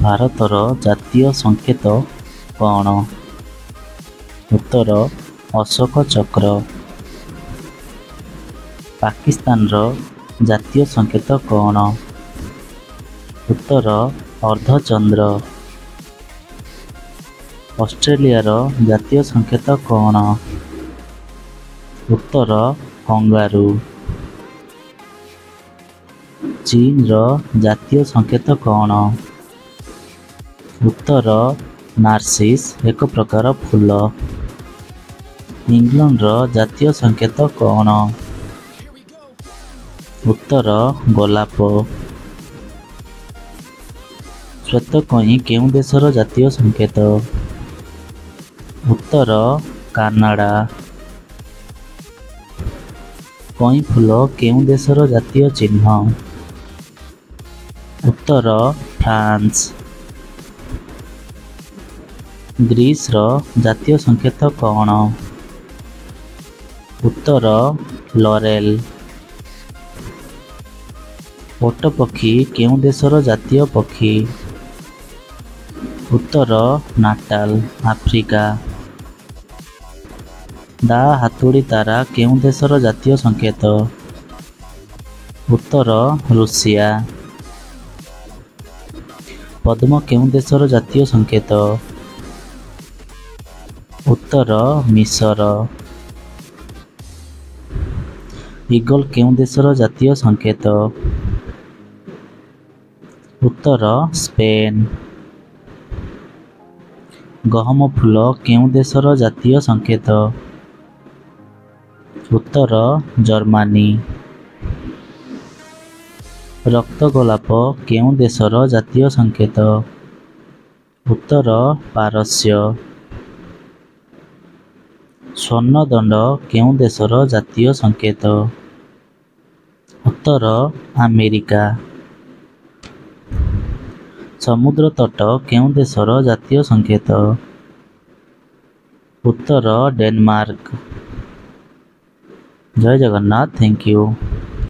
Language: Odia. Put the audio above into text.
ଭାରତର ଜାତୀୟ ସଂକେତ କ'ଣ? ଉତ୍ତର ଅଶୋକ ଚକ୍ର। ପାକିସ୍ତାନର ଜାତୀୟ ସଂକେତ କ'ଣ? ଉତ୍ତର ଅର୍ଦ୍ଧଚନ୍ଦ୍ର। ଅଷ୍ଟ୍ରେଲିଆର ଜାତୀୟ ସଂକେତ କ'ଣ? ଉତ୍ତର କଙ୍ଗାରୁ। ଚୀନର ଜାତୀୟ ସଂକେତ କ'ଣ? ଉତ୍ତର ନାର୍ସିସ୍, ଏକ ପ୍ରକାର ଫୁଲ। ଇଂଲଣ୍ଡର ଜାତୀୟ ସଂକେତ କ'ଣ? ଉତ୍ତର ଗୋଲାପ। ଶ୍ଵେତକଇଁ କେଉଁ ଦେଶର ଜାତୀୟ ସଂକେତ? ଉତ୍ତର କାନାଡା। କଇଁ ଫୁଲ କେଉଁ ଦେଶର ଜାତୀୟ ଚିହ୍ନ? ଉତ୍ତର ଫ୍ରାନ୍ସ। ଗ୍ରୀସର ଜାତୀୟ ସଂକେତ କ'ଣ? ଉତ୍ତର ଲରେଲ। ଓଟ ପକ୍ଷୀ କେଉଁ ଦେଶର ଜାତୀୟ ପକ୍ଷୀ? ଉତ୍ତର ନାଟାଲ, ଆଫ୍ରିକା। ଦା ହାତୁଡ଼ି ତାରା କେଉଁ ଦେଶର ଜାତୀୟ ସଂକେତ? ଉତ୍ତର ରୁଷିଆ। ପଦ୍ମ କେଉଁ ଦେଶର ଜାତୀୟ ସଂକେତ? ଉତ୍ତର ମିଶର। ଇଗଲ କେଉଁ ଦେଶର ଜାତୀୟ ସଂକେତ? ଉତ୍ତର ସ୍ପେନ୍। ଗହମ ଫୁଲ କେଉଁ ଦେଶର ଜାତୀୟ ସଂକେତ? ଉତ୍ତର ଜର୍ମାନୀ। ରକ୍ତଗୋଲାପ କେଉଁ ଦେଶର ଜାତୀୟ ସଂକେତ? ଉତ୍ତର ପାରସ୍ୟ। ସ୍ୱର୍ଣ୍ଣଦଣ୍ଡ କେଉଁ ଦେଶର ଜାତୀୟ ସଂକେତ? ଉତ୍ତର ଆମେରିକା। ସମୁଦ୍ର ତଟ କେଉଁ ଦେଶର ଜାତୀୟ ସଂକେତ? ଉତ୍ତର ଡେନମାର୍କ। ଜୟ ଜଗନ୍ନାଥ। Thank you.